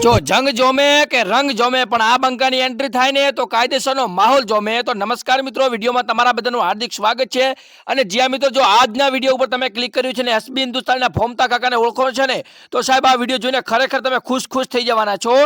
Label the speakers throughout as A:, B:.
A: જો જંગ જોમે કે રંગ જોમે પણ આ બંકાની એન્ટ્રી થાય ને તો કાયદેસરનો માહોલ જોમે. તો નમસ્કાર મિત્રો, વિડીયોમાં તમારા બધાનું હાર્દિક સ્વાગત છે. અને જ્યાં મિત્રો જો આજના વિડીયો ઉપર તમે ક્લિક કર્યું છે ને એસબી હિન્દુસ્તાનના ફોમતા કાકાને ઓળખો છે ને, તો સાહેબ આ વિડીયો જોઈને ખરેખર તમે ખુશ થઈ જવાના છો.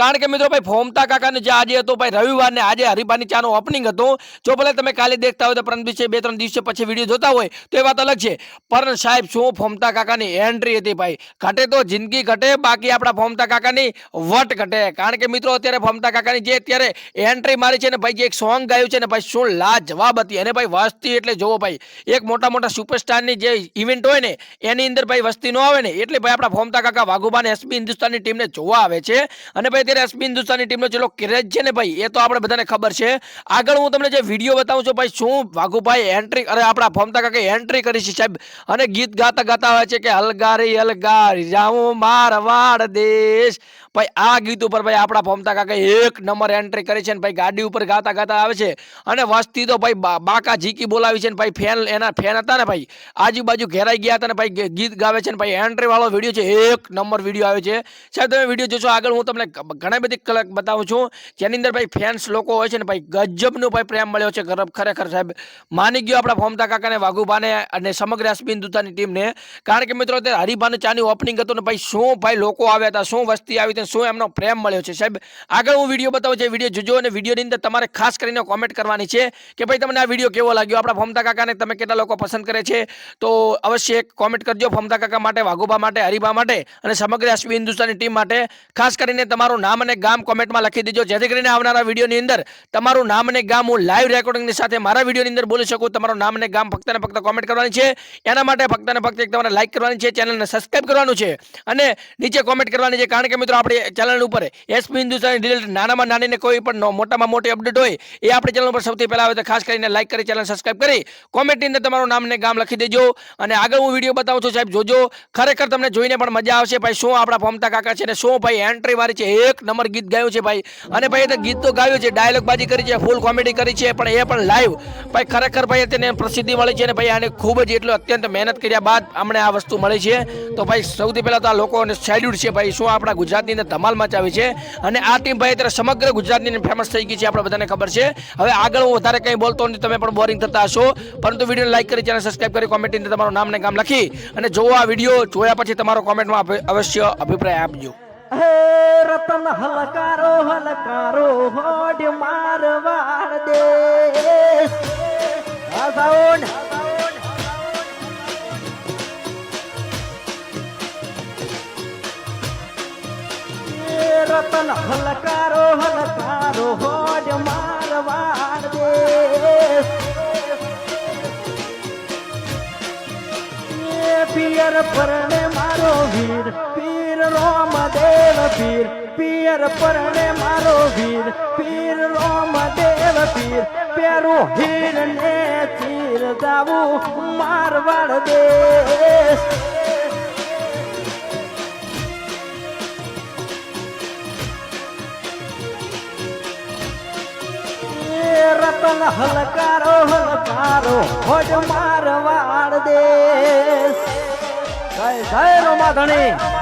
A: કારણ કે મિત્રો ભાઈ ફોમતા કાકાને જે આજે હતો ભાઈ રવિવારને, આજે હરિભાની ચાનું ઓપનિંગ હતું. જો ભલે તમે કાલે દેખતા હોય તો પરમ દિવસે 2-3 દિવસે પછી વિડીયો જોતા હોય તો એ વાત અલગ છે. પણ સાહેબ શું ફોમતા કાકાની એન્ટ્રી હતી ભાઈ. ઘટે તો જિંદગી ઘટે, બાકી આપણા ફોમતા કાકાની વટ ઘટે. કારણ કે મિત્રો અત્યારે ફોમતા કાકાની જે અત્યારે એન્ટ્રી મારી છે ને ભાઈ, જે એક સોંગ ગાયું છે ને ભાઈ, શું લાજવાબ હતી. અને ભાઈ વસ્તી એટલે જોવો ભાઈ, એક મોટા સુપરસ્ટારની જે ઇવેન્ટ હોય ને એની અંદર ભાઈ વસ્તી ન આવે ને એટલે ભાઈ આપણા ફોમતા કાકા વાઘુબા ને એસબી હિન્દુસ્તાનની ટીમને જોવા આવે છે. અને ભાઈ અત્યારે એસબી હિન્દુસ્તાનની ટીમનો ચેલો ક્રેઝ છે ને ભાઈ, એ તો આપણે બધાને ખબર છે. આગળ હું તમને જે વિડીયો બતાવું છું ભાઈ, શું વાઘુભાઈ એન્ટ્રી, અરે આપણા ફોમતા કાકા એન્ટ્રી કરી છે સાહેબ. અને ગીત ગાતા હોય છે કે હલગારી હલગારી જાઉં મારવાડ દેશ. ભાઈ આ ગીત ઉપર ભાઈ આપણા ફોમતા કાકા એક નંબર એન્ટ્રી કરી છે ને ભાઈ, ગાડી ઉપર ગાતા આવે છે. અને વસ્તી તો ભાઈ બાકા ઝીકી બોલાવી છે ને ભાઈ, એના ફેન હતા ને ભાઈ, આજુબાજુ ઘેરાઈ ગયા હતા ને ભાઈ, ગીત ગાવે છે ને ભાઈ. એન્ટ્રી વાળો વિડીયો છે, એક નંબર વિડીયો આવે છે સાહેબ. તમે વિડીયો જોશો આગળ હું તમને ઘણી બધી કલાક બતાવું છું, જેની અંદર ભાઈ ફેન્સ લોકો હોય છે ને ભાઈ, ગજબનો ભાઈ પ્રેમ મળ્યો છે ખરેખર સાહેબ. માની ગયો આપણા ફોમતા કાકાને, વાઘુભાને અને સમગ્ર એસબી હિન્દુસ્તાનની ટીમને. કારણ કે મિત્રો અત્યારે હરિભાની ચાની ઓપનિંગ હતું ને ભાઈ, શું ભાઈ લોકો આવ્યા હતા, શું વસ્તી આવી હતી, શું એમનો પ્રેમ મળ્યો છે સાહેબ. આગળ હું વિડીયો બતાવું છું, વિડીયો જોજો. અને વિડીયોની અંદર તમારે ખાસ કરીને કોમેન્ટ કરવાની છે કે ભાઈ તમને આ વિડીયો કેવો લાગ્યો, આપણા ફોમતા કાકાને તમે કેટલા લોકો પસંદ કરે છે. તો અવશ્ય એક કોમેન્ટ કરજો ફોમતા કાકા માટે, વાઘુબા માટે, હરિભા માટે અને સમગ્ર એસબી હિન્દુસ્તાનની ટીમ માટે. ખાસ કરીને તમારું નામ અને ગામ કોમેન્ટમાં લખી દેજો, જેથી કરીને આવનારા વિડીયોની અંદર તમારું નામ અને ગામ હું લાઈવ રેકોર્ડિંગની સાથે મારા વિડીયોની અંદર બોલી શકું. તમારું નામ અને ગામ ફક્ત ને ફક્ત કોમેન્ટ કરવાની છે. એના માટે ફક્ત ને ફક્ત એક તમારે લાઈક કરવાની છે, ચેનલને સબસ્ક્રાઇબ કરવાનું છે અને નીચે કોમેન્ટ કરવાની છે. કારણ કે મિત્રો આપણે ચેનલ ઉપર એસબી હિન્દુસ્તાનની રિલેટેડ નાનામાં નાની ને કોઈ પણ મોટામાં મોટી અપડેટ હોય એ આપણે ચેનલ ઉપર સૌથી પહેલા આવે તો ખાસ કરીને લાઈક કરી, ચેનલ સબસ્ક્રાઇબ કરી, કોમેન્ટની અંદર તમારું નામ ને ગામ લખી દેજો. અને આગળ હું વિડીયો બતાવું છું સાહેબ, જોજો. ખરેખર તમને જોઈને પણ મજા આવશે ભાઈ, શું આપણા ફોમતા કાકા છે ને શું ભાઈ એન્ટ્રી વાળી છે, એક નંબર ગીત ગાયું છે ભાઈ. અને ભાઈ એ ગીત તો ગાયું છે, ડાયલોગ બાજી કરી છે, ફૂલ કોમેડી કરી છે, પણ એ પણ લાઈવ ભાઈ. ખરેખર ભાઈ તેને પ્રસિદ્ધિ મળી છે ને ભાઈ, આને ખૂબ જ એટલો અત્યંત મહેનત કર્યા બાદ અમને આ વસ્તુ મળી છે. તો ભાઈ સૌથી પહેલા તો આ લોકોને સેલ્યુટ છે ભાઈ, શું આપણા ગુજરાતની અંદર ધમાલ મચાવી છે. અને આ ટીમ ભાઈ અત્યારે સમગ્ર ગુજરાતની ફેમસ થઈ ગઈ છે, આપણે બધાને ખબર છે. હવે આગળ હું વધારે કંઈ બોલતો નથી, તમે પણ બોરિંગ થતા હશો, પરંતુ વિડીયો લાઈક કરી, ચેનલ સબસ્ક્રાઇબ કરી, કોમેન્ટની અંદર તમારું નામ ને ગામ લખી અને જોવો આ વિડીયો. જોયા પછી તમારો કોમેન્ટમાં અવશ્ય અભિપ્રાય આપજો.
B: રતન હલકારો હલકારો હોડ મારવાડ દેશ. આ સાઉન્ડ રતન હલકારો હલકારો હોડ મારવાડ દેશ. પિયર પરણે મારો વીર પીર રોમદેવ પીર, પિયર પરણે મારો વીર પીર રોમદેવ પીર. પેરું હીર ને ચીર જાવું મારવાડ દેશ. રતન હલકારો હલકારો હોડ મારવાડ દેશ. જય જય રોમાધણી.